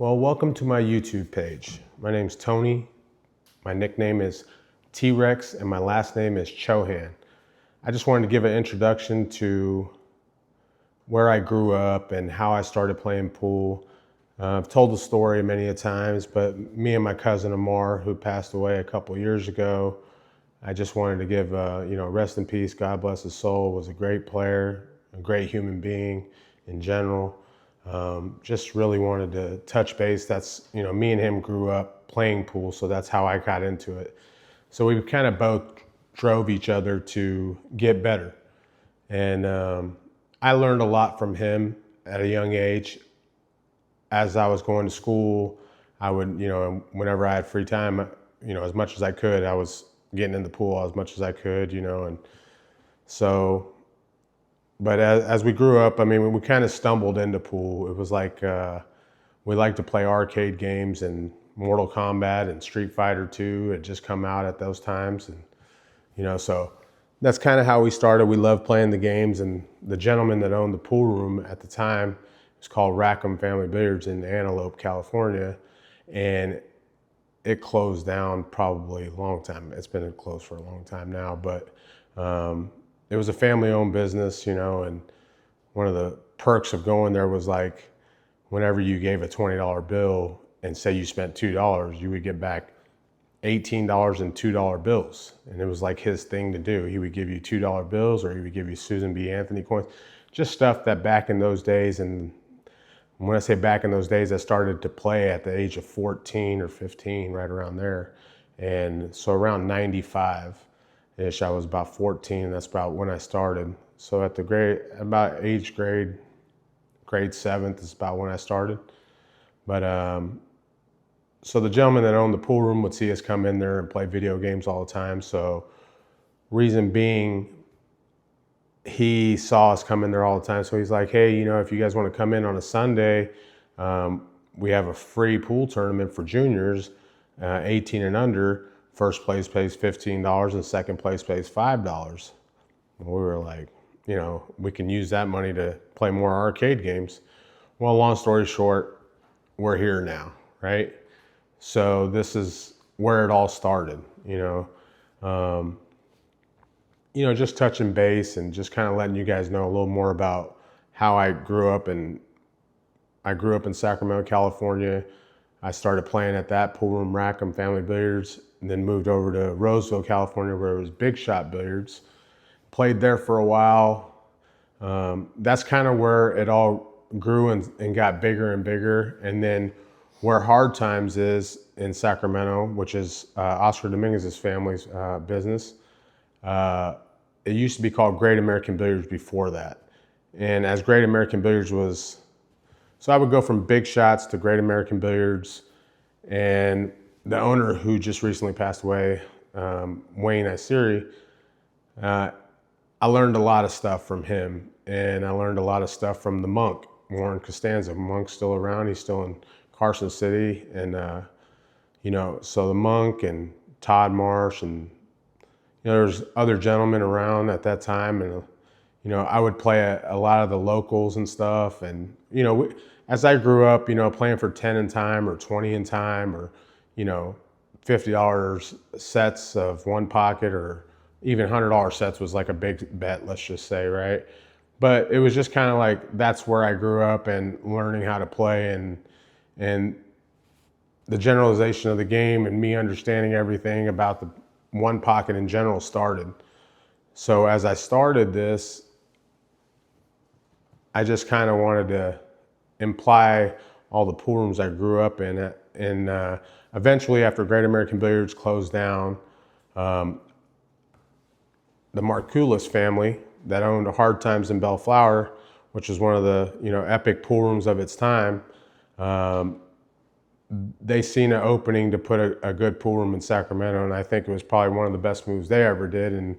Well, welcome to my YouTube page. My name's Tony. My nickname is T-Rex and my last name is Chohan. I just wanted to give an introduction to where I grew up and how I started playing pool. I've told the story many a times, but me and my cousin Amar, who passed away a couple years ago, I just wanted to give, rest in peace, God bless his soul, was a great player, a great human being in general. Just really wanted to touch base. That's, me and him grew up playing pool, so that's how I got into it. So we kind of both drove each other to get better. And I learned a lot from him at a young age. As I was going to school, I would, whenever I had free time, as much as I could, I was getting in the pool as much as I could, and so, but as we grew up, I mean, we kind of stumbled into pool. It was like, we liked to play arcade games, and Mortal Kombat and Street Fighter 2 had just come out at those times. And, so that's kind of how we started. We loved playing the games, and the gentleman that owned the pool room at the time was called Rackham Family Billiards in Antelope, California. And it closed down probably a long time. It's been closed for a long time now, but it was a family-owned business, and one of the perks of going there was like, whenever you gave a $20 bill and say you spent $2, you would get back $18 in $2 bills. And it was like his thing to do. He would give you $2 bills, or he would give you Susan B. Anthony coins, just stuff that back in those days. And when I say back in those days, I started to play at the age of 14 or 15, right around there. And so around 95-ish, I was about 14. That's about when I started. So at the grade 7th is about when I started. But so the gentleman that owned the pool room would see us come in there and play video games all the time. So reason being, he saw us come in there all the time. So he's like, hey, if you guys want to come in on a Sunday, we have a free pool tournament for juniors, 18 and under. First place pays $15 and second place pays $5. And we were like, we can use that money to play more arcade games. Well, long story short, we're here now, right? So this is where it all started, just touching base and just kind of letting you guys know a little more about how I grew up. And I grew up in Sacramento, California. I started playing at that pool room, Rackham Family Billiards, and then moved over to Roseville, California, where it was Big Shot Billiards. Played there for a while. That's kind of where it all grew and got bigger and bigger. And then where Hard Times is in Sacramento, which is Oscar Dominguez's family's business. It used to be called Great American Billiards before that. And as Great American Billiards was, so I would go from Big Shots to Great American Billiards. And the owner, who just recently passed away, Wayne Isiri, I learned a lot of stuff from him. And I learned a lot of stuff from the monk, Warren Costanza. Monk's still around. He's still in Carson City. And, so the monk and Todd Marsh and, there's other gentlemen around at that time. And, I would play a lot of the locals and stuff. And, as I grew up, playing for 10 in time or 20 in time or, $50 sets of one pocket or even $100 sets was like a big bet, let's just say, right? But it was just kind of like, that's where I grew up and learning how to play and the generalization of the game and me understanding everything about the one pocket in general started. So as I started this, I just kind of wanted to imply all the pool rooms I grew up in. And eventually, after Great American Billiards closed down, the Markulis family that owned Hard Times in Bellflower, which is one of the epic pool rooms of its time, they seen an opening to put a good pool room in Sacramento, and I think it was probably one of the best moves they ever did. And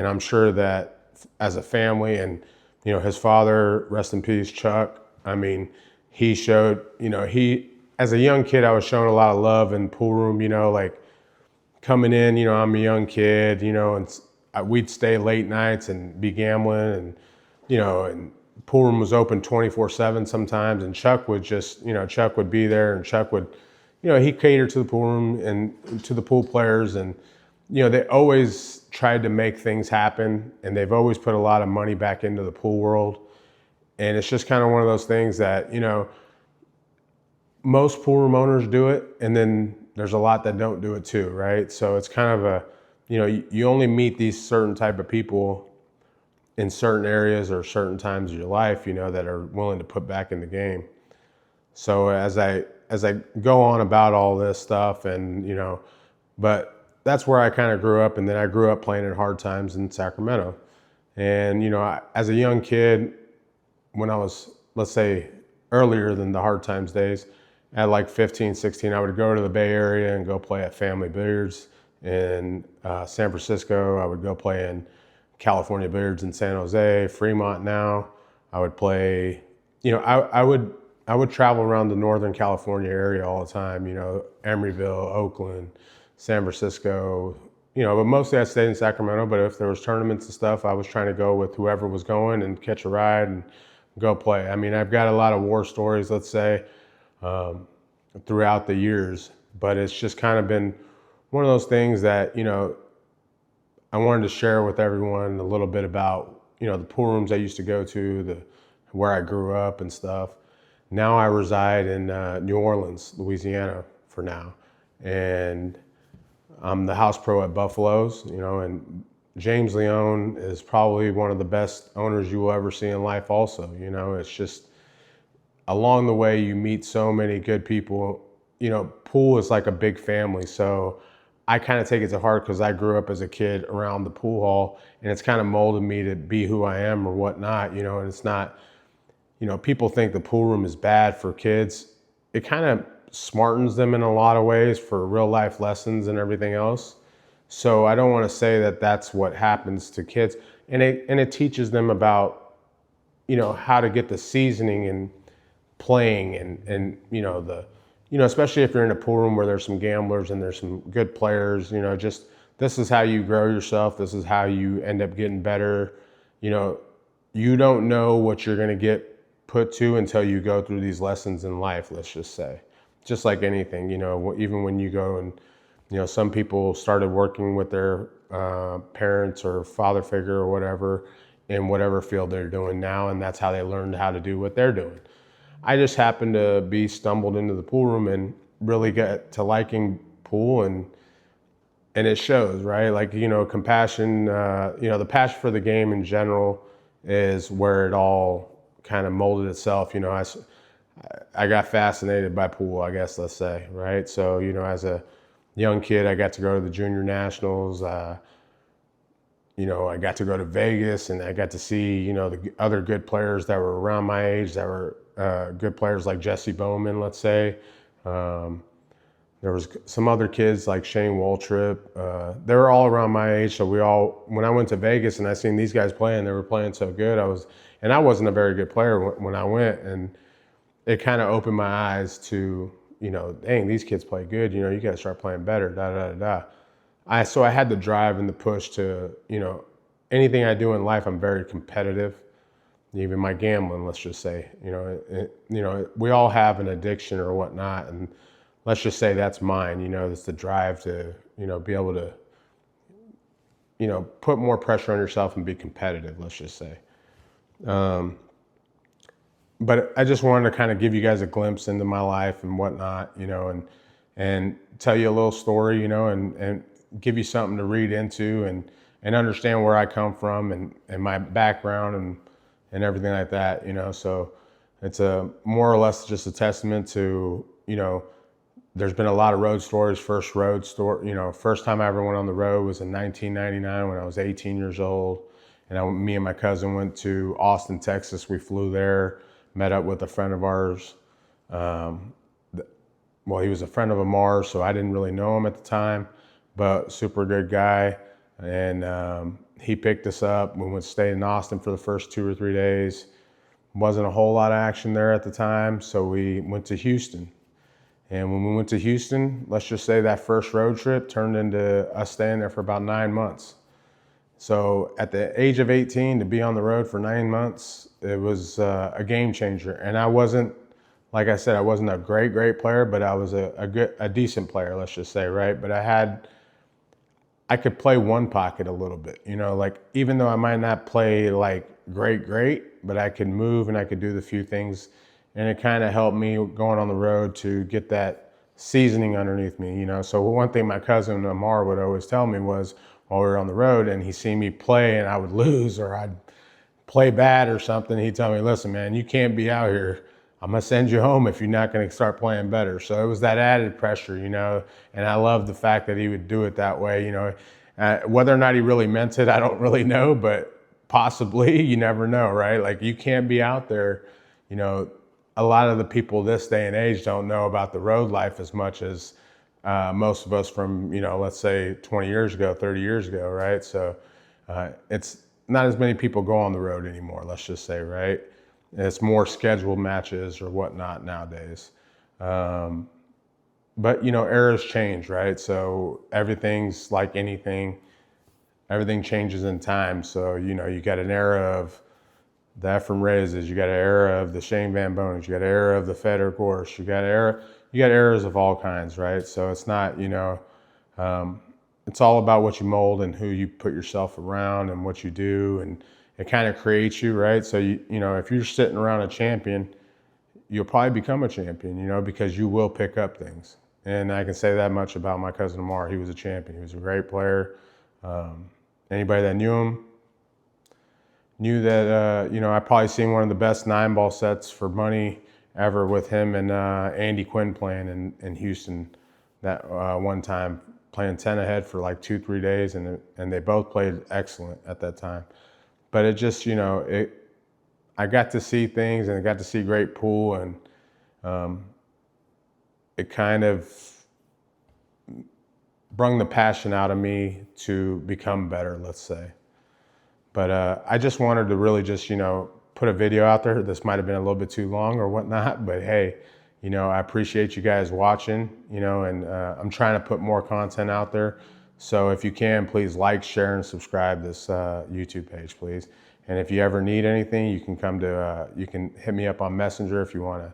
I'm sure that as a family, and his father, rest in peace, Chuck. I mean, he showed, he as a young kid, I was showing a lot of love in pool room. Like coming in, I'm a young kid, and we'd stay late nights and be gambling and and pool room was open 24/7 sometimes, and Chuck would just, Chuck would be there, and Chuck would, he catered to the pool room and to the pool players, and they always tried to make things happen, and they've always put a lot of money back into the pool world. And it's just kind of one of those things that, most pool room owners do it, and then there's a lot that don't do it too, right? So it's kind of you only meet these certain type of people in certain areas or certain times of your life, that are willing to put back in the game. So as I go on about all this stuff, and but that's where I kind of grew up, and then I grew up playing in Hard Times in Sacramento. And as a young kid, when I was, let's say, earlier than the Hard Times days, at like 15, 16, I would go to the Bay Area and go play at Family Billiards in San Francisco. I would go play in California Billiards in San Jose, Fremont now. I would play, I would travel around the Northern California area all the time, Emeryville, Oakland, San Francisco, but mostly I stayed in Sacramento. But if there was tournaments and stuff, I was trying to go with whoever was going and catch a ride and go play. I mean, I've got a lot of war stories, let's say, throughout the years, but it's just kind of been one of those things that, I wanted to share with everyone a little bit about, the pool rooms I used to go to, where I grew up and stuff. Now I reside in New Orleans, Louisiana for now. And I'm the house pro at Buffalo's, and James Leone is probably one of the best owners you will ever see in life also. It's just along the way you meet so many good people. Pool is like a big family. So I kind of take it to heart because I grew up as a kid around the pool hall, and it's kind of molded me to be who I am or whatnot, and it's not, people think the pool room is bad for kids. It kind of smartens them in a lot of ways for real life lessons and everything else. So I don't want to say that that's what happens to kids. And it teaches them about, how to get the seasoning and playing and especially if you're in a pool room where there's some gamblers and there's some good players, just this is how you grow yourself. This is how you end up getting better. You don't know what you're going to get put to until you go through these lessons in life, let's just say. Just like anything, even when you go and, some people started working with their parents or father figure or whatever in whatever field they're doing now, and that's how they learned how to do what they're doing. I just happened to be stumbled into the pool room and really get to liking pool, and it shows, right? Like, compassion, the passion for the game in general is where it all kind of molded itself. I got fascinated by pool, I guess, let's say, right? So, as a young kid, I got to go to the junior nationals. I got to go to Vegas, and I got to see, the other good players that were around my age that were good players like Jesse Bowman, let's say. There was some other kids like Shane Waltrip. They were all around my age. So when I went to Vegas and I seen these guys playing, they were playing so good. I wasn't a very good player when I went, and it kind of opened my eyes to, dang, these kids play good. You got to start playing better, So I had the drive and the push to, anything I do in life, I'm very competitive. Even my gambling, let's just say, we all have an addiction or whatnot, and let's just say that's mine. It's the drive to, be able to, put more pressure on yourself and be competitive, let's just say. But I just wanted to kind of give you guys a glimpse into my life and whatnot, and tell you a little story, and give you something to read into and understand where I come from and my background and everything like that, So it's a more or less just a testament to, there's been a lot of road stories. First time I ever went on the road was in 1999 when I was 18 years old. And me and my cousin went to Austin, Texas. We flew there, met up with a friend of ours. He was a friend of Amar's, so I didn't really know him at the time, but super good guy. And he picked us up. We went to stay in Austin for the first 2 or 3 days. Wasn't a whole lot of action there at the time, so we went to Houston. And when we went to Houston, let's just say that first road trip turned into us staying there for about 9 months. So at the age of 18, to be on the road for 9 months, it was a game changer. And I wasn't, like I said, I wasn't a great player, but I was a decent player, let's just say, right? But I could play one pocket a little bit, you know, like even though I might not play like great, but I could move and I could do the few things. And it kind of helped me going on the road to get that seasoning underneath me, you know. So one thing my cousin Amar would always tell me was while we were on the road and he see me play and I would lose or I'd play bad or something, he'd tell me, listen, man, you can't be out here. I'm going to send you home if you're not going to start playing better. So it was that added pressure, you know, and I love the fact that he would do it that way, you know. Whether or not he really meant it, I don't really know, but possibly, you never know, right? Like you can't be out there, you know. A lot of the people this day and age don't know about the road life as much as most of us from, you know, let's say 20 years ago, 30 years ago, right? So it's not as many people go on the road anymore, let's just say, right? It's more scheduled matches or whatnot nowadays. But, you know, eras change, right? So everything's like anything, everything changes in time. So, you know, you got an era of the Ephraim Reyes, you got an era of the Shane Van Bonens, you got an era of the Feder Gorsh, you got eras of all kinds, right? So it's not, you know, it's all about what you mold and who you put yourself around and what you do, and it kind of creates you, right? So you know, if you're sitting around a champion, you'll probably become a champion, you know, because you will pick up things. And I can say that much about my cousin Amar. He was a champion. He was a great player. Anybody that knew him knew that, you know, I probably seen one of the best 9-ball sets for money ever with him and Andy Quinn playing in Houston that one time, playing 10 ahead for like 2-3 days, and they both played excellent at that time. But it just, you know, I got to see things and I got to see great pool, and it kind of brung the passion out of me to become better, let's say. But I just wanted to really just, you know, put a video out there. This might have been a little bit too long or whatnot, but hey, you know, I appreciate you guys watching, you know, and I'm trying to put more content out there. So if you can, please like, share, and subscribe this YouTube page, please. And if you ever need anything, you can you can hit me up on Messenger if you want to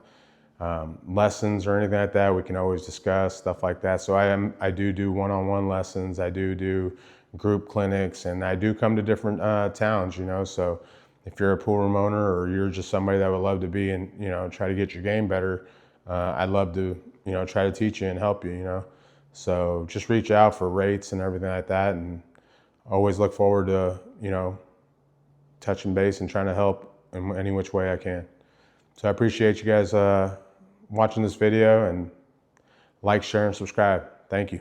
lessons or anything like that. We can always discuss stuff like that. So I do one-on-one lessons. I do group clinics, and I do come to different towns, you know. So if you're a pool room owner or you're just somebody that would love to be and, you know, try to get your game better, I'd love to, you know, try to teach you and help you, you know. So just reach out for rates and everything like that, and always look forward to, you know, touching base and trying to help in any which way I can. So I appreciate you guys watching this video, and like, share, and subscribe. Thank you.